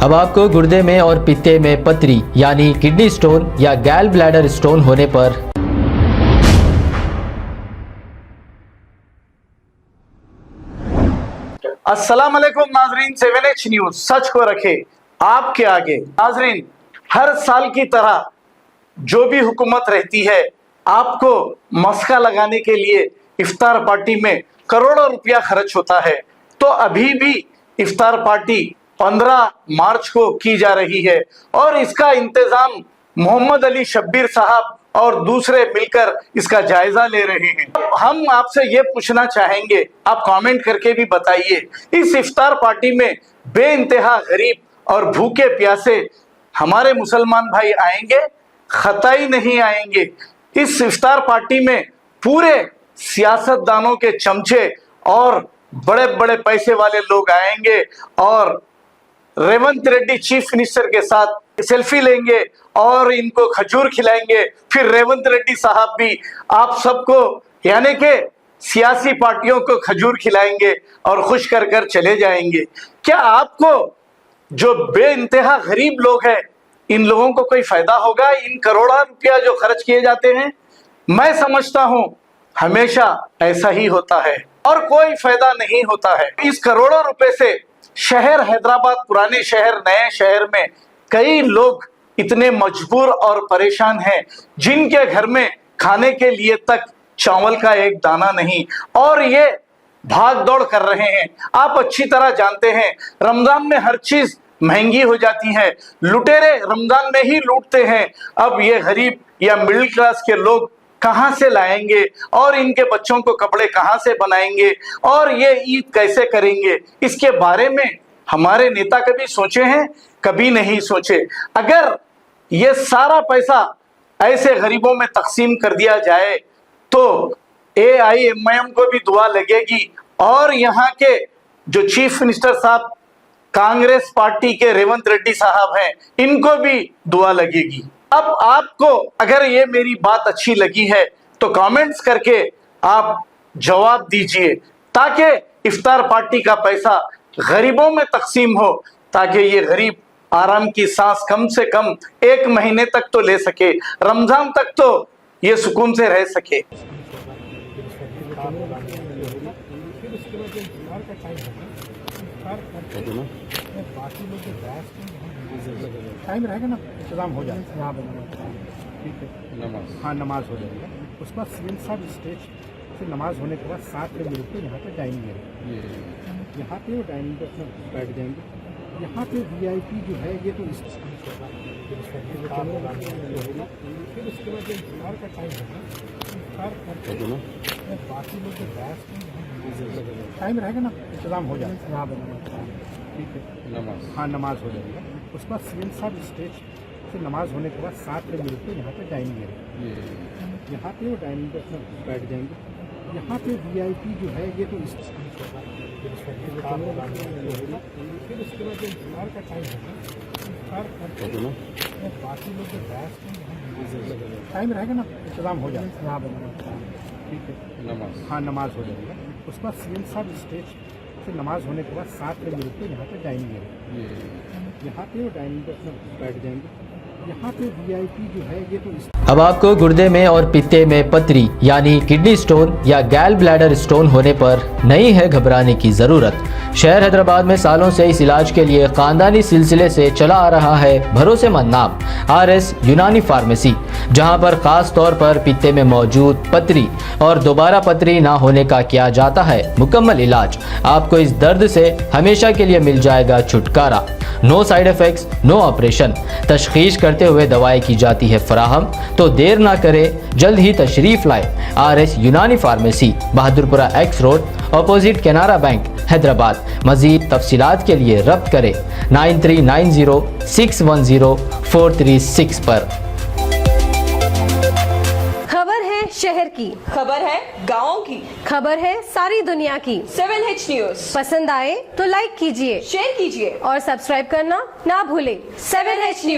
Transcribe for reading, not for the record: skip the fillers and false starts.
अब आपको गुर्दे में और पित्ते में पथरी यानी किडनी स्टोन या गैल ब्लैडर स्टोन होने पर अस्सलाम वालेकुम नाजरीन, 7H न्यूज सच को रखे आपके आगे। नाजरीन, हर साल की तरह जो भी हुकूमत रहती है आपको मस्का लगाने के लिए इफ्तार पार्टी में करोड़ों रुपया खर्च होता है। तो अभी भी इफ्तार पार्टी 15 मार्च को की जा रही है और इसका इंतजाम मोहम्मद अली शब्बीर साहब और दूसरे मिलकर इसका जायजा ले रहे हैं। हम आपसे ये पूछना चाहेंगे, आप कमेंट करके भी बताइए, इस इफ्तार पार्टी में बेइंतहा गरीब और भूखे प्यासे हमारे मुसलमान भाई आएंगे? खताई नहीं आएंगे। इस इफ्तार पार्टी में पूरे सियासतदानों के चमचे और बड़े बड़े पैसे वाले लोग आएंगे और रेवंत रेड्डी चीफ मिनिस्टर के साथ सेल्फी लेंगे और इनको खजूर खिलाएंगे। फिर रेवंत रेड्डी साहब भी आप सबको यानी के सियासी पार्टियों को खजूर खिलाएंगे और खुश कर कर चले जाएंगे। क्या आपको जो बेइंतहा गरीब लोग हैं इन लोगों को कोई फायदा होगा इन करोड़ों रुपया जो खर्च किए जाते हैं? मैं समझता हूं हमेशा ऐसा ही होता है और कोई फायदा नहीं होता है। इस करोड़ों रुपए से शहर हैदराबाद, पुराने शहर, नए शहर में कई लोग इतने मजबूर और परेशान हैं जिनके घर में खाने के लिए तक चावल का एक दाना नहीं और ये भाग दौड़ कर रहे हैं। आप अच्छी तरह जानते हैं रमजान में हर चीज महंगी हो जाती है, लुटेरे रमजान में ही लूटते हैं। अब ये गरीब या मिडिल क्लास के लोग कहां से लाएंगे और इनके बच्चों को कपड़े कहां से बनाएंगे और ये ईद कैसे करेंगे? इसके बारे में हमारे नेता कभी सोचे हैं? कभी नहीं सोचे। अगर ये सारा पैसा ऐसे गरीबों में तकसीम कर दिया जाए तो AIMIM को भी दुआ लगेगी और यहाँ के जो चीफ मिनिस्टर साहब कांग्रेस पार्टी के रेवंत रेड्डी साहब हैं इनको भी दुआ लगेगी। अब आपको अगर ये मेरी बात अच्छी लगी है तो कमेंट्स करके आप जवाब दीजिए ताकि इफ्तार पार्टी का पैसा गरीबों में तकसीम हो, ताकि ये गरीब आराम की सांस कम से कम 1 महीने तक तो ले सके, रमजान तक तो ये सुकून से रह सके। टाइम रहेगा ना, इंतजाम हो जाएगा यहाँ ठीक है। हाँ, नमाज हो जाएगा। उसके बाद सीएम साहब स्टेज से नमाज होने के बाद 7 बजे मिलकर यहाँ पे डाइनिंग है, यहाँ पे वो डाइनिंग पे अपना बैठ जाएंगे। यहाँ पे VIP जो है ये तो फिर उसके बाद जो इफ्तार का टाइम है इफ्तार बाकी लोग जो गैस टाइम रहेगा ना, इंतजाम हो जाएगा यहाँ ठीक है। हाँ, नमाज हो जाएगा। उसके बाद सीएम साहब स्टेज से नमाज होने के बाद 7 बजे मिलकर यहाँ पे डाइनिंग है, यहाँ पे वो डाइनिंग पे अपना बैठ जाएंगे। यहाँ पे VIP जो है ये तो फिर उसके बाद जो इफ्तार का टाइम है इफ्तार बाकी लोग जो गैस टाइम रहेगा ना, इंतजाम हो जाएगा यहाँ ठीक है। हाँ, नमाज हो जाएगा। उसके बाद सीएम साहब स्टेज से नमाज होने के बाद 7 बजे मिलकर यहाँ पे डाइनिंग है, यहाँ पे वो डाइनिंग पे अपना बैठ जाएंगे। यहाँ पे VIP जो है ये तो अब आपको गुर्दे में और पित्ते में पथरी यानी किडनी स्टोन या गैल ब्लैडर स्टोन होने पर नहीं है घबराने की जरूरत। शहर हैदराबाद में सालों से इस इलाज के लिए खानदानी सिलसिले से चला आ रहा है भरोसेमंद नाम RS यूनानी फार्मेसी, जहां पर खास तौर पर पित्ते में मौजूद पथरी और दोबारा पथरी ना होने का किया जाता है मुकम्मल इलाज। आपको इस दर्द से हमेशा के लिए मिल जाएगा छुटकारा। No side effects, no operation. तशखीस करते हुए दवाएं की जाती है फराहम। तो देर ना करें, जल्द ही तशरीफ लाए RS Unani pharmacy, Bahadurpura X road, opposite Canara bank, Hyderabad. मजीद तफसीलात के लिए रब्त करें 9390610436 पर। खबर है शहर की, खबर है गाँव की, खबर है सारी दुनिया की। 7H न्यूज पसंद आए तो लाइक कीजिए, शेयर कीजिए और सब्सक्राइब करना ना भूलें। 7H news.